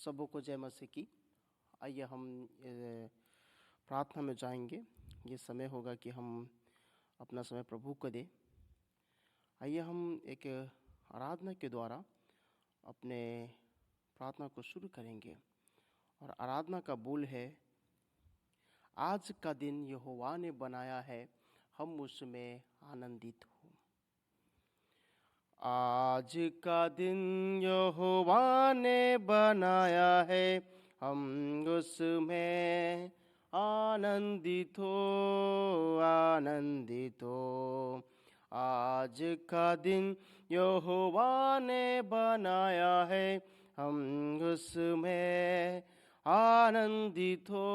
सबों को जय मसीह की। आइए हम प्रार्थना में जाएंगे। ये समय होगा कि हम अपना समय प्रभु को दें। आइए हम एक आराधना के द्वारा अपने प्रार्थना को शुरू करेंगे। और आराधना का बोल है, आज का दिन यहोवा ने बनाया है, हम उसमें आनंदित हो। आज का दिन यहोवा ने बनाया है, हम उसमें आनंदित हो, आनंदित हो। आज का दिन यहोवा ने बनाया है, हम उसमें आनंदित हो,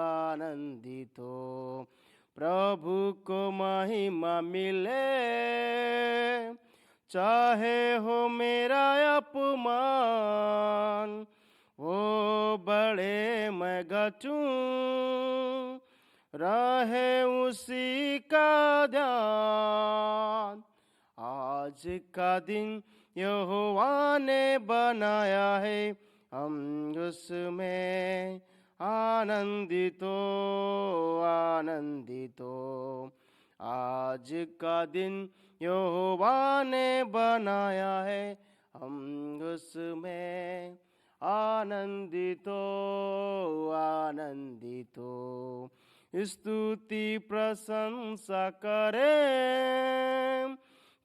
आनंदित हो। प्रभु को महिमा मिले, चाहे हो मेरा अपमान, वो बड़े मैं गचूं, रहे उसी का ध्यान। आज का दिन यहोवा ने बनाया है, हम उसमें आनंदित हो, आनंदित हो। आज का दिन यहोवा ने बनाया है, हम उसमें आनंदित हो, आनंदित हो। स्तुति प्रशंसा करें,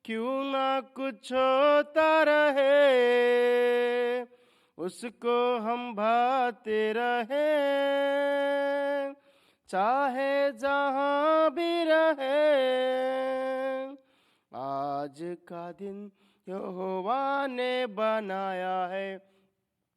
क्यों ना कुछ होता रहे, उसको हम भाते रहे, चाहे जहाँ भी रहे। आज का दिन यहोवा ने बनाया है,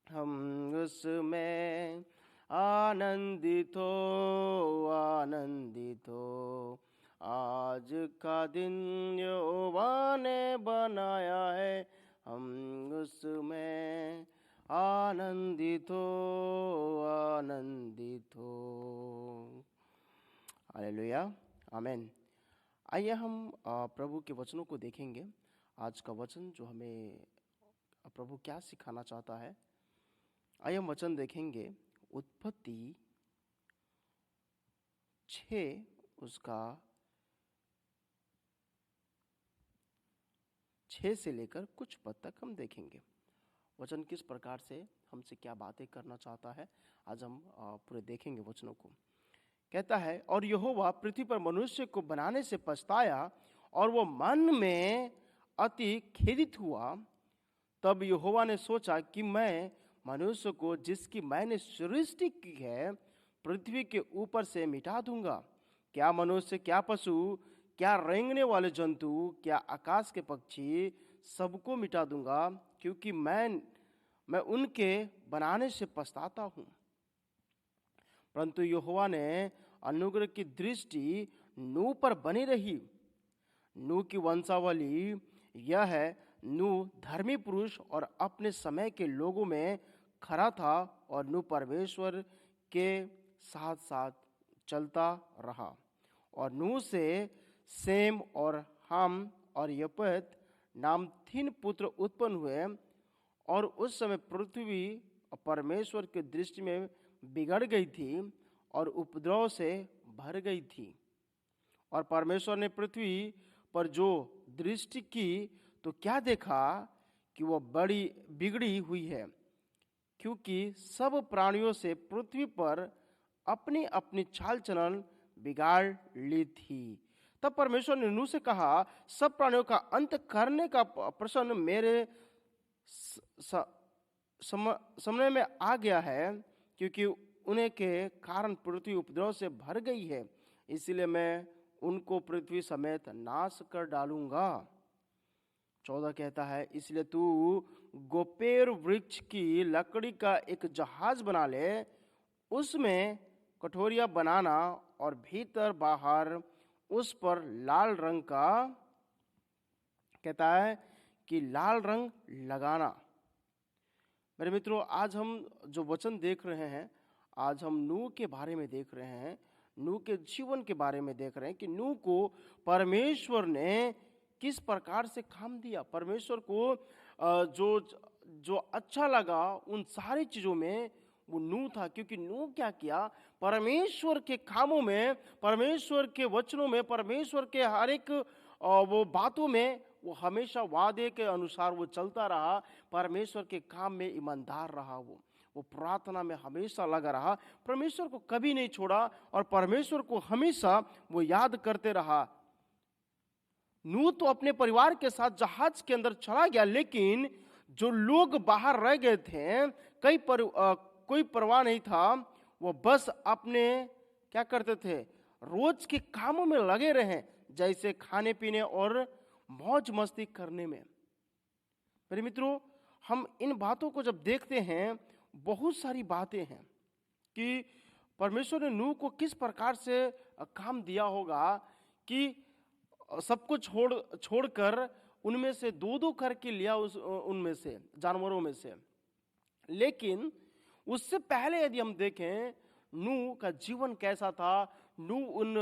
हम उसमें आनंदित हो, आनंदित हो। आज का दिन यहोवा ने बनाया है, हम उसमें आनंदित हो, आनंदित हो। हालेलुया, आमीन। आइए हम प्रभु के वचनों को देखेंगे। आज का वचन जो हमें प्रभु क्या सिखाना चाहता है। आइए हम वचन देखेंगे। उत्पत्ति 6 उसका 6 से लेकर कुछ पद तक हम देखेंगे। वचन किस प्रकार से हमसे क्या बातें करना चाहता है, आज हम पूरे देखेंगे वचनों को। कहता है, और यहोवा पृथ्वी पर मनुष्य को बनाने से पछताया, और वो मन में अति खेदित हुआ। तब यहोवा ने सोचा कि मैं मनुष्य को जिसकी मैंने सृष्टि की है, पृथ्वी के ऊपर से मिटा दूंगा। क्या मनुष्य, क्या पशु, क्या रेंगने वाले जंतु, क्या आकाश के पक्षी, सबको मिटा दूंगा, क्योंकि मैं उनके बनाने से पछताता हूँ। परंतु यहोवा ने अनुग्रह की दृष्टि नूह पर बनी रही। नूह की वंशावली यह है, नूह धर्मी पुरुष और अपने समय के लोगों में खरा था, और नूह परमेश्वर के साथ साथ चलता रहा। और नूह से सेम और हम और यपेत नाम 3 पुत्र उत्पन्न हुए। और उस समय पृथ्वी परमेश्वर की दृष्टि में बिगड़ गई थी और उपद्रव से भर गई थी। और परमेश्वर ने पृथ्वी पर जो दृष्टि की तो क्या देखा कि वह बड़ी बिगड़ी हुई है, क्योंकि सब प्राणियों से पृथ्वी पर अपनी अपनी चाल चलन बिगाड़ ली थी। तब परमेश्वर ने नूह से कहा, सब प्राणियों का अंत करने का प्रश्न मेरे समय में आ गया है, क्योंकि उन्हें के कारण पृथ्वी उपद्रव से भर गई है, इसलिए मैं उनको पृथ्वी समेत नाश कर डालूंगा। 14 कहता है, इसलिए तू गोपेर वृक्ष की लकड़ी का एक जहाज बना ले, उसमें कठोरियां बनाना और भीतर बाहर उस पर लाल रंग का, कहता है कि लाल रंग लगाना। मेरे मित्रों, आज हम जो वचन देख रहे हैं, आज हम नूह के बारे में देख रहे हैं, नूह के जीवन के बारे में देख रहे हैं कि नूह को परमेश्वर ने किस प्रकार से काम दिया। परमेश्वर को जो जो अच्छा लगा उन सारी चीजों में वो नूह था, क्योंकि नूह क्या किया, परमेश्वर के कामों में, परमेश्वर के वचनों में, परमेश्वर के हर एक वो बातों में वो हमेशा वादे के अनुसार वो चलता रहा, परमेश्वर के काम में ईमानदार रहा। वो प्रार्थना में हमेशा लगा रहा, परमेश्वर को कभी नहीं छोड़ा और परमेश्वर को हमेशा वो याद करते रहा। नूह तो अपने परिवार के साथ जहाज के अंदर चला गया, लेकिन जो लोग बाहर रह गए थे, कोई परवाह नहीं था। वो बस अपने क्या करते थे, रोज के कामों में लगे रहे, जैसे खाने पीने और मौज मस्ती करने में। मेरे मित्रों, हम इन बातों को जब देखते हैं, बहुत सारी बातें हैं कि परमेश्वर ने नूह को किस प्रकार से काम दिया होगा कि सब कुछ छोड़कर उनमें से दो दो करके लिया, उनमें से जानवरों में से। लेकिन उससे पहले यदि हम देखें नूह का जीवन कैसा था, नूह उन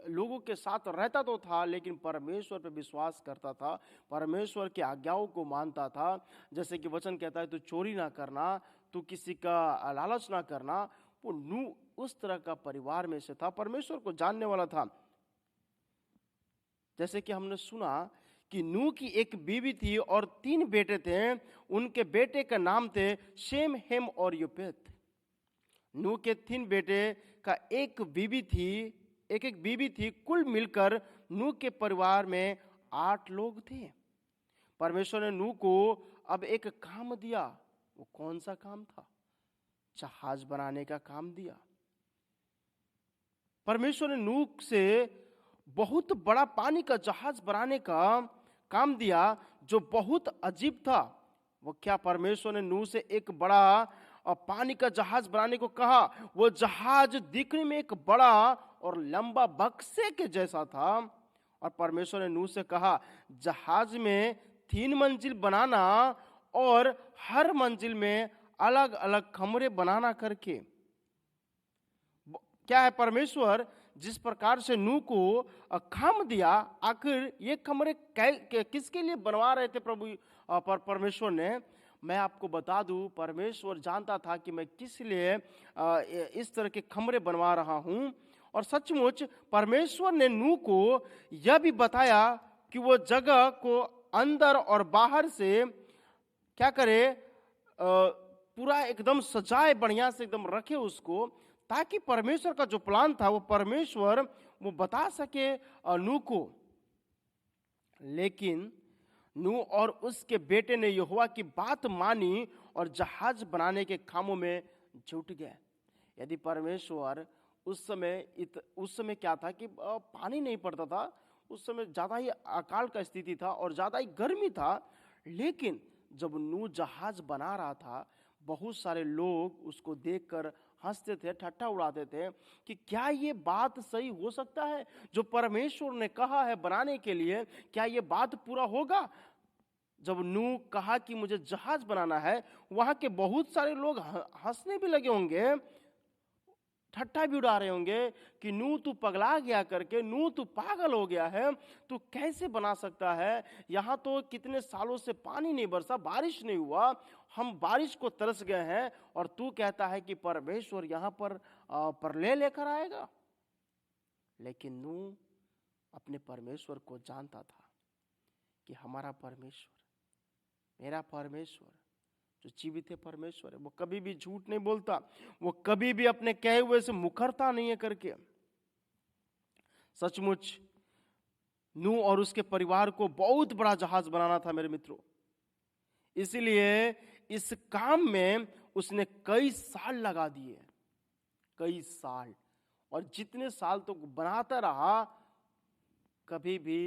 लोगों के साथ रहता तो था, लेकिन परमेश्वर पे विश्वास करता था, परमेश्वर की आज्ञाओं को मानता था। जैसे कि वचन कहता है, तू चोरी ना करना, तू किसी का लालच ना करना। वो नूह उस तरह का परिवार में से था, परमेश्वर को जानने वाला था। जैसे कि हमने सुना कि नूह की एक बीवी थी और 3 बेटे थे। उनके बेटे का नाम थे शेम, हेम और यपेत। नूह के 3 बेटे का एक बीवी थी। कुल मिलकर नूह के परिवार में 8 लोग थे। परमेश्वर ने नूह को अब एक काम दिया। वो कौन सा काम था? जहाज बनाने का काम दिया। परमेश्वर ने नूह से बहुत बड़ा पानी का जहाज बनाने का काम दिया, जो बहुत अजीब था। वो क्या, परमेश्वर ने नूह से एक बड़ा पानी का जहाज बनाने को कहा। वो जहाज दिखने में एक बड़ा और लंबा बक्से के जैसा था। और परमेश्वर ने नूह से कहा, जहाज में 3 मंजिल बनाना और हर मंजिल में अलग अलग कमरे बनाना करके। क्या है, परमेश्वर जिस प्रकार से नूह को काम दिया, आखिर ये कमरे किसके लिए बनवा रहे थे परमेश्वर ने? मैं आपको बता दूं, परमेश्वर जानता था कि मैं किस लिए इस तरह के कमरे बनवा रहा हूं। और सचमुच परमेश्वर ने नूह को यह भी बताया कि वो जगह को अंदर और बाहर से क्या करे, पूरा एकदम सजाए, बढ़िया से एकदम रखे उसको, ताकि परमेश्वर का जो प्लान था वो परमेश्वर वो बता सके नूह को। लेकिन नूह और उसके बेटे ने यहोवा की बात मानी और जहाज बनाने के कामों में जुट गए। यदि परमेश्वर उस समय क्या था कि पानी नहीं पड़ता था, उस समय ज्यादा ही अकाल का स्थिति था और ज्यादा ही गर्मी था। लेकिन जब नूह जहाज बना रहा था, बहुत सारे लोग उसको देखकर हंसते थे, ठट्ठा उड़ाते थे कि क्या ये बात सही हो सकता है? जो परमेश्वर ने कहा है बनाने के लिए, क्या ये बात पूरा होगा? जब नूह कहा कि मुझे जहाज बनाना है, वहां के बहुत सारे लोग हंसने भी लगे होंगे, ठट्ठा भी उड़ा रहे होंगे कि नूह तू पगला गया करके, नूह तू पागल हो गया है, तू कैसे बना सकता है? यहाँ तो कितने सालों से पानी नहीं बरसा, बारिश नहीं हुआ, हम बारिश को तरस गए हैं, और तू कहता है कि परमेश्वर यहाँ पर प्रलय लेकर आएगा। लेकिन नूह अपने परमेश्वर को जानता था कि हमारा परमेश्वर, मेरा परमेश्वर जो जीवित है परमेश्वर है, वो कभी भी झूठ नहीं बोलता, वो कभी भी अपने कहे हुए से मुकरता नहीं है करके। सचमुच नूह और उसके परिवार को बहुत बड़ा जहाज बनाना था मेरे मित्रों। इसलिए इस काम में उसने कई साल लगा दिए, कई साल। और जितने साल तो बनाता रहा, कभी भी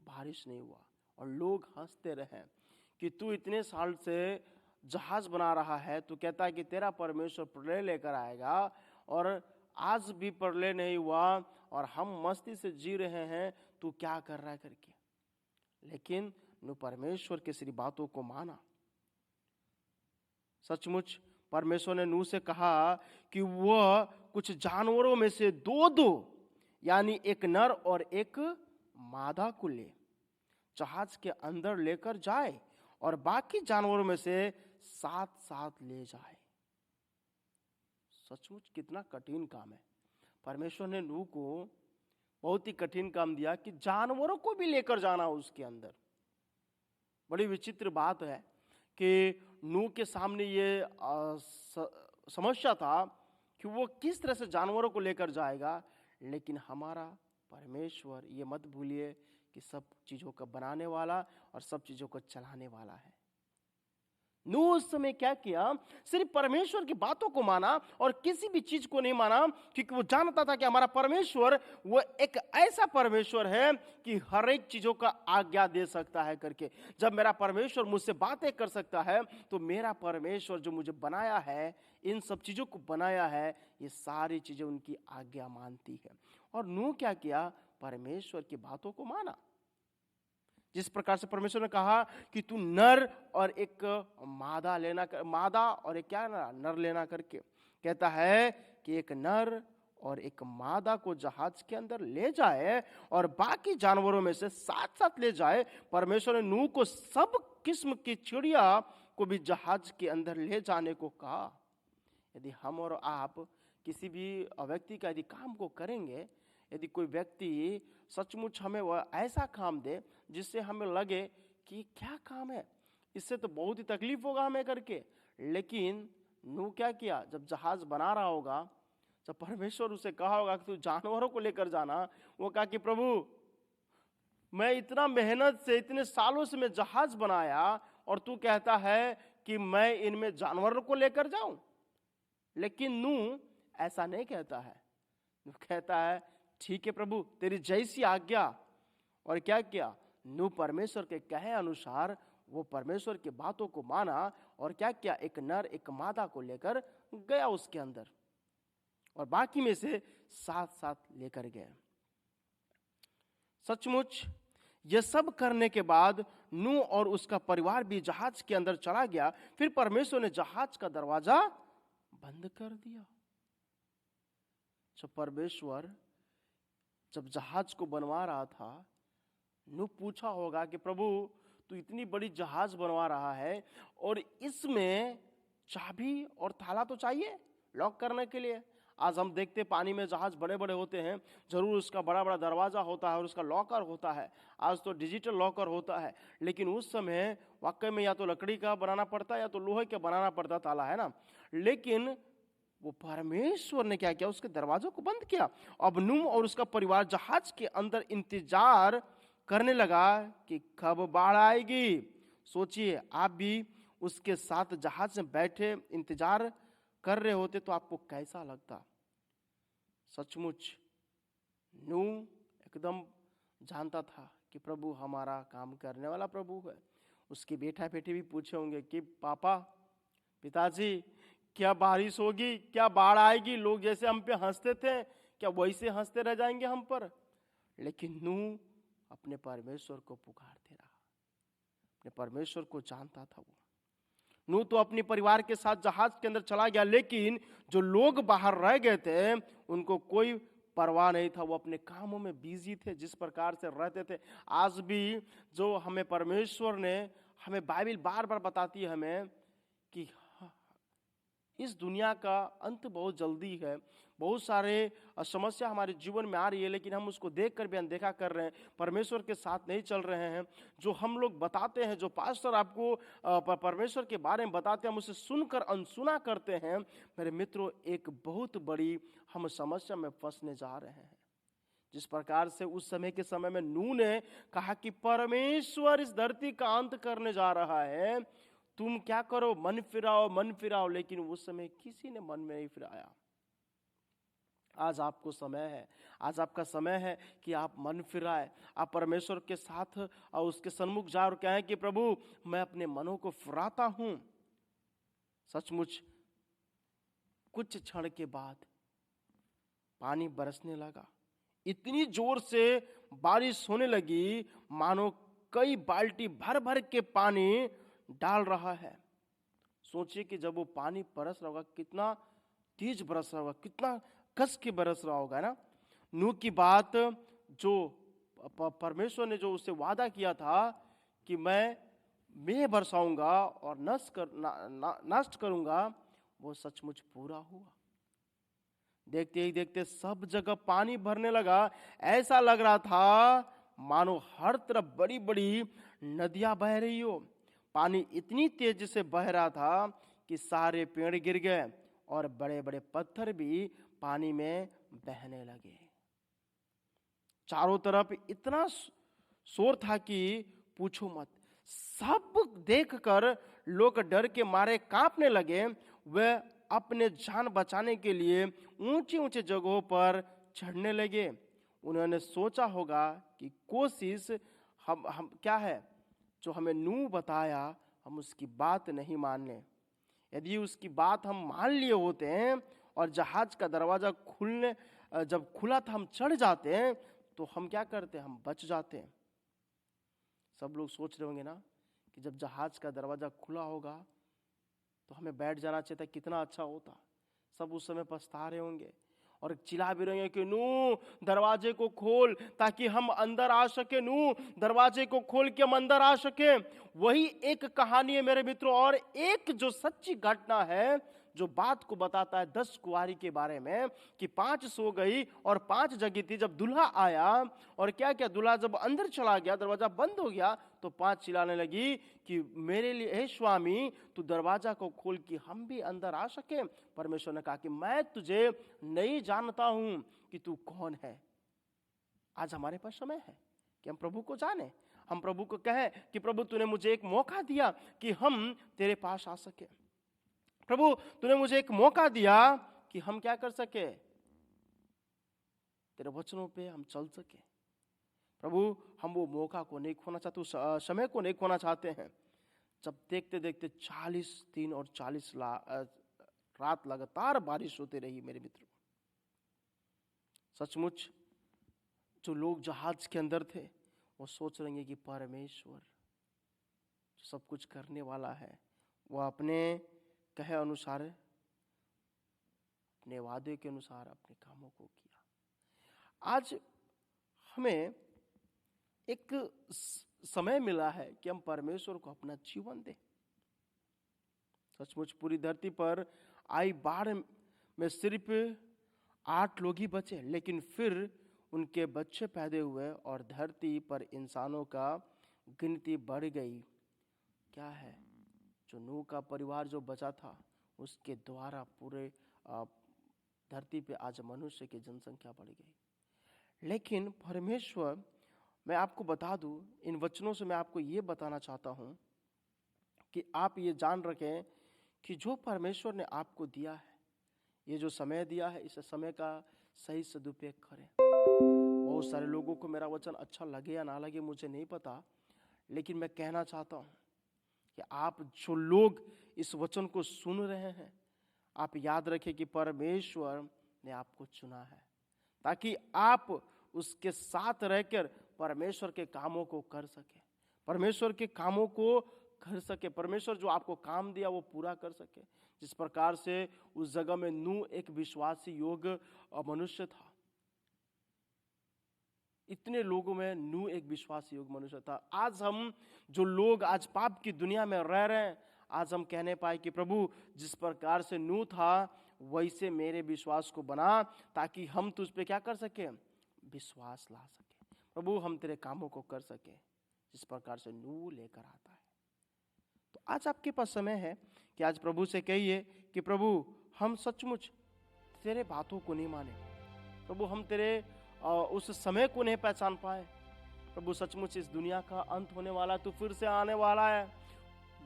बारिश नहीं हुआ और लोग हंसते रहे कि तू इतने साल से जहाज बना रहा है, तू कहता है कि तेरा परमेश्वर प्रलय लेकर आएगा, और आज भी प्रलय नहीं हुआ और हम मस्ती से जी रहे हैं, तू क्या कर रहा है करके। लेकिन नूह परमेश्वर की सारी बातों को माना। सचमुच परमेश्वर ने नूह से कहा कि वह कुछ जानवरों में से 2-2 यानी एक नर और एक मादा को ले जहाज के अंदर लेकर जाए और बाकी जानवरों में से साथ साथ ले जाए। सचमुच कितना कठिन काम है। परमेश्वर ने नूह को बहुत ही कठिन काम दिया कि जानवरों को भी लेकर जाना उसके अंदर। बड़ी विचित्र बात है कि नूह के सामने ये समस्या था कि वो किस तरह से जानवरों को लेकर जाएगा, लेकिन हमारा परमेश्वर, ये मत भूलिए कि सब चीजों का बनाने वाला और सब चीजों को चलाने वाला है। नूह उस समय क्या किया, सिर्फ परमेश्वर की बातों को माना और किसी भी चीज को नहीं माना, क्योंकि वो जानता था कि हमारा परमेश्वर वो एक ऐसा परमेश्वर है कि हर एक चीजों का आज्ञा दे सकता है करके। जब मेरा परमेश्वर मुझसे बातें कर सकता है तो मेरा परमेश्वर जो मुझे बनाया है, इन सब चीजों को बनाया है, ये सारी चीजें उनकी आज्ञा मानती है। और नूह क्या किया, परमेश्वर की बातों को माना। जिस प्रकार से परमेश्वर ने कहा कि तू नर और एक मादा और एक क्या नर लेना करके, कहता है कि एक नर और एक मादा को जहाज के अंदर ले जाए और बाकी जानवरों में से साथ साथ ले जाए। परमेश्वर ने नूह को सब किस्म की चिड़िया को भी जहाज के अंदर ले जाने को कहा। यदि हम और आप किसी भी व्यक्ति का यदि काम को करेंगे, यदि कोई व्यक्ति सचमुच हमें वह ऐसा काम दे जिससे हमें लगे कि क्या काम है, इससे तो बहुत ही तकलीफ होगा हमें करके, लेकिन नूह क्या किया, जब जहाज बना रहा होगा, जब परमेश्वर उसे कहा होगा कि तू जानवरों को लेकर जाना, वो कहा कि प्रभु मैं इतना मेहनत से इतने सालों से मैं जहाज बनाया और तू कहता है कि मैं इनमें जानवरों को लेकर जाऊं। लेकिन नूह ऐसा नहीं कहता है। नूह कहता है ठीक है प्रभु, तेरी जैसी आज्ञा। और क्या किया, नूह परमेश्वर के कहे अनुसार वो परमेश्वर की बातों को माना और क्या किया, एक नर एक मादा को लेकर गया उसके अंदर और बाकी में से साथ साथ लेकर गए। सचमुच ये सब करने के बाद नूह और उसका परिवार भी जहाज के अंदर चला गया। फिर परमेश्वर ने जहाज का दरवाजा बंद कर दिया। जब परमेश्वर जब जहाज को बनवा रहा था, नूह पूछा होगा कि प्रभु तू इतनी बड़ी जहाज बनवा रहा है और इसमें चाबी और ताला तो चाहिए लॉक करने के लिए। आज हम देखते पानी में जहाज बड़े बड़े होते हैं, जरूर उसका बड़ा बड़ा दरवाजा होता है और उसका लॉकर होता है। आज तो डिजिटल लॉकर होता है, लेकिन उस समय वाकई में या तो लकड़ी का बनाना पड़ता या तो लोहे का बनाना पड़ता ताला, है ना। लेकिन वो परमेश्वर ने क्या किया, उसके दरवाजों को बंद किया। अब नूह और उसका परिवार जहाज के अंदर इंतजार करने लगा कि कब बाढ़ आएगी। सोचिए आप भी उसके साथ जहाज में बैठे इंतजार कर रहे होते तो आपको कैसा लगता। सचमुच नूह एकदम जानता था कि प्रभु हमारा काम करने वाला प्रभु है। उसके बेटा बेटी भी पूछे होंगे कि पापा, पिताजी, क्या बारिश होगी, क्या बाढ़ आएगी, लोग जैसे हम पे हंसते थे क्या वैसे हंसते रह जाएंगे हम पर। लेकिन नूह अपने परमेश्वर को पुकारते रहा, अपने परमेश्वर को जानता था। वो नूह तो अपने परिवार के साथ जहाज के अंदर चला गया, लेकिन जो लोग बाहर रह गए थे उनको कोई परवाह नहीं था। वो अपने कामों में बिजी थे, जिस प्रकार से रहते थे। आज भी जो हमें परमेश्वर ने, हमें बाइबल बार बार बताती है हमें कि इस दुनिया का अंत बहुत जल्दी है। बहुत सारे समस्या हमारे जीवन में आ रही है, लेकिन हम उसको देखकर भी अनदेखा कर रहे हैं, परमेश्वर के साथ नहीं चल रहे हैं। जो हम लोग बताते हैं, जो पास्टर आपको परमेश्वर के बारे में बताते हैं, हम उसे सुनकर अनसुना करते हैं। मेरे मित्रों, एक बहुत बड़ी हम समस्या में फंसने जा रहे हैं। जिस प्रकार से उस समय के समय में नूह ने कहा कि परमेश्वर इस धरती का अंत करने जा रहा है, तुम क्या करो, मन फिराओ, लेकिन उस समय किसी ने मन में नहीं फिराया। आज आपको समय है, आज आपका समय है कि आप मन फिराए, आप परमेश्वर के साथ और उसके सन्मुख जाए और कहें कि प्रभु मैं अपने मनों को फिराता हूं। सचमुच कुछ क्षण के बाद पानी बरसने लगा, इतनी जोर से बारिश होने लगी मानो कई बाल्टी भर भर के पानी डाल रहा है। सोचिए कि जब वो पानी बरस रहा होगा, कितना तेज बरस रहा होगा, कितना कस के बरस रहा होगा ना। नूह की बात, जो परमेश्वर ने जो उससे वादा किया था कि मैं मैं बरसाऊंगा और नष्ट करूंगा, वो सचमुच पूरा हुआ। देखते ही देखते सब जगह पानी भरने लगा। ऐसा लग रहा था मानो हर तरफ बड़ी बड़ी नदियां बह रही हो। पानी इतनी तेजी से बह रहा था कि सारे पेड़ गिर गए और बड़े बड़े पत्थर भी पानी में बहने लगे। चारों तरफ इतना शोर था कि पूछो मत। सब देखकर लोग डर के मारे कांपने लगे। वे अपने जान बचाने के लिए ऊंची ऊंची जगहों पर चढ़ने लगे। उन्होंने सोचा होगा कि कोशिश हम क्या है जो हमें नूह बताया, हम उसकी बात नहीं मान लें। यदि उसकी बात हम मान लिए होते हैं और जहाज का दरवाजा जब खुला था हम चढ़ जाते हैं, तो हम क्या करते हैं, हम बच जाते हैं। सब लोग सोच रहे होंगे ना कि जब जहाज का दरवाजा खुला होगा तो हमें बैठ जाना चाहिए था, कितना अच्छा होता। सब उस समय पछता रहे होंगे और चिल्ला भी रहे कि नूह दरवाजे को खोल ताकि हम अंदर आ सके, नूह दरवाजे को खोल के हम अंदर आ सके। वही एक कहानी है मेरे मित्रों, और एक जो सच्ची घटना है जो बात को बताता है 10 कुंवारी के बारे में कि 5 सो गई और 5 जगी थी। जब दूल्हा आया और क्या क्या दूल्हा जब अंदर चला गया, दरवाजा बंद हो गया, तो 5 चिल्लाने लगी कि मेरे लिए हे स्वामी तू दरवाजा को खोल कि हम भी अंदर आ सके। परमेश्वर ने कहा कि मैं तुझे नहीं जानता हूं कि तू कौन है। आज हमारे पास समय है कि हम प्रभु को जाने, हम प्रभु को कहें कि प्रभु तूने मुझे एक मौका दिया कि हम तेरे पास आ सके। प्रभु तूने मुझे एक मौका दिया कि हम क्या कर सके, तेरे वचनों पे हम चल सके। प्रभु हम वो मौका को नहीं खोना चाहते, उस समय को नहीं खोना चाहते हैं। जब देखते देखते 40 दिन और 40 रात लगातार बारिश होती रही मेरे मित्रों। सचमुच जो लोग जहाज के अंदर थे वो सोच रहे हैं कि परमेश्वर जो सब कुछ करने वाला है वो अपने कहे अनुसार, अपने वादे के अनुसार अपने कामों को किया। आज हमें एक समय मिला है कि हम परमेश्वर को अपना जीवन दें। सचमुच पूरी धरती पर आई बाढ़ में सिर्फ 8 लोग ही बचे, लेकिन फिर उनके बच्चे पैदा हुए और धरती पर इंसानों का गिनती बढ़ गई। क्या है, जो नूह का परिवार जो बचा था उसके द्वारा पूरे धरती पे आज मनुष्य की जनसंख्या बढ़ गई। लेकिन परमेश्वर, मैं आपको बता दूं, इन वचनों से मैं आपको ये बताना चाहता हूं कि आप ये जान रखें कि जो परमेश्वर ने आपको दिया है, ये जो समय दिया है, इस समय का सही सदुपयोग करें। बहुत सारे लोगों को मेरा वचन अच्छा लगे या ना लगे मुझे नहीं पता, लेकिन मैं कहना चाहता हूं कि आप जो लोग इस वचन को सुन रहे हैं, आप याद रखें कि परमेश्वर ने आपको चुना है ताकि आप उसके साथ रहकर परमेश्वर के कामों को कर सके, परमेश्वर के कामों को कर सके, परमेश्वर जो आपको काम दिया वो पूरा कर सके। जिस प्रकार से उस जगह में नूह एक विश्वासी योग्य मनुष्य था, इतने लोगों में नूह एक विश्वासी योग्य मनुष्य था। आज हम जो लोग आज पाप की दुनिया में रह रहे हैं, आज हम कहने पाए कि प्रभु जिस प्रकार से नूह था वैसे मेरे विश्वास को बना ताकि हम तुझ पे क्या कर सके, विश्वास ला सके। प्रभु हम तेरे कामों को कर सके जिस प्रकार से नूह लेकर आता है। तो आज आपके पास समय है कि आज प्रभु से कहिए कि प्रभु हम सचमुच तेरे बातों को नहीं माने, प्रभु हम तेरे उस समय को नहीं पहचान पाए। प्रभु सचमुच इस दुनिया का अंत होने वाला, तू फिर से आने वाला है,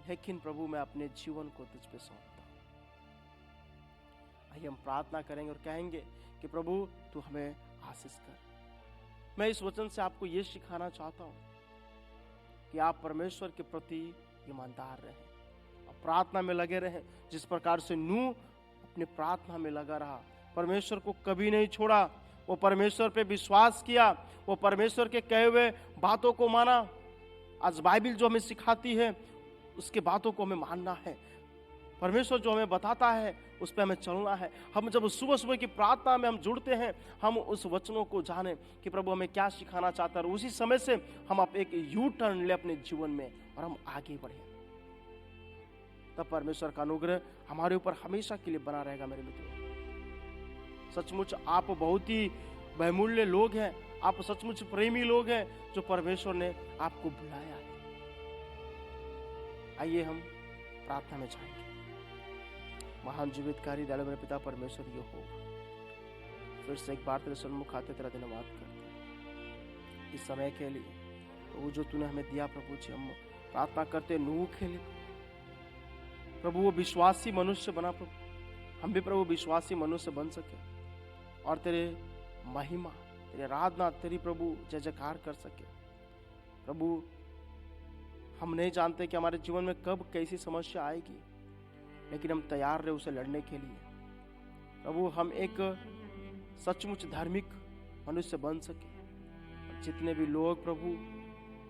लेकिन प्रभु मैं अपने जीवन को तुझ पे सौंपता हूं। आइए हम प्रार्थना करेंगे और कहेंगे कि प्रभु तू हमें आशीष कर। मैं इस वचन से आपको ये सिखाना चाहता हूं कि आप परमेश्वर के प्रति ईमानदार रहें और प्रार्थना में लगे रहें। जिस प्रकार से नूह अपने प्रार्थना में लगा रहा, परमेश्वर को कभी नहीं छोड़ा, वो परमेश्वर पे विश्वास किया, वो परमेश्वर के कहे हुए बातों को माना। आज बाइबल जो हमें सिखाती है उसके बातों को हमें मानना है। परमेश्वर जो हमें बताता है उस पर हमें चलना है। हम जब सुबह सुबह की प्रार्थना में हम जुड़ते हैं, हम उस वचनों को जाने कि प्रभु हमें क्या सिखाना चाहता है, और उसी समय से हम आप एक यू टर्न ले अपने जीवन में और हम आगे बढ़े। तब परमेश्वर का अनुग्रह हमारे ऊपर हमेशा के लिए बना रहेगा। मेरे मित्रों, सचमुच आप बहुत ही बहुमूल्य लोग हैं, आप सचमुच प्रेमी लोग हैं जो परमेश्वर ने आपको बुलाया है। आइए हम प्रार्थना में जाएंगे। महान जीवितकारी दयालु मेरे पिता परमेश्वर यहोवा, फिर से एक बार तेरे सन्मुख आते तेरा धन्यवाद करते हैं इस समय के लिए प्रभु जो तूने हमें दिया। प्रभु जी हम प्रार्थना करते नूह के लिए प्रभु, वो विश्वासी मनुष्य बना प्रभु, हम भी प्रभु विश्वासी मनुष्य बन सके और तेरे महिमा, तेरे आराधना, तेरी प्रभु जय जयकार कर सके। प्रभु हम नहीं जानते कि हमारे जीवन में कब कैसी समस्या आएगी, लेकिन हम तैयार रहे उसे लड़ने के लिए। प्रभु हम एक सचमुच धार्मिक मनुष्य बन सके। जितने भी लोग प्रभु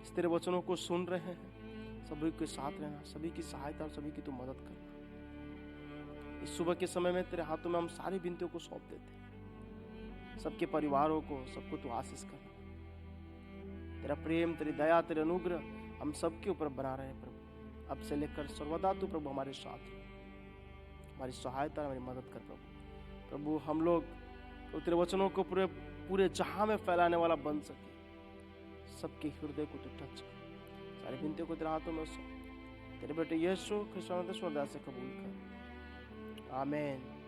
इस तेरे वचनों को सुन रहे हैं, सभी के साथ रहना, सभी की सहायता और सभी की तू मदद करना। इस सुबह के समय में तेरे हाथों में हम सारी विनतियों को सौंप देते हैं। सबके परिवारों को, सबको तू आशीष करना। तेरा प्रेम, तेरी दया, तेरे अनुग्रह हम सबके ऊपर बना रहे प्रभु। अब से लेकर सर्वदा तू प्रभु हमारे साथ है, हमारी सहायता, हमारी मदद कर प्रभु। प्रभु हम लोग तेरे वचनों को पूरे जहां में फैलाने वाला बन सके, सबके हृदय को तू टच कर। सारी विनतियों को तेरे हाथों में सौंप, तेरे बेटे यीशु ख्रिस्त से कबूल कर। आमीन।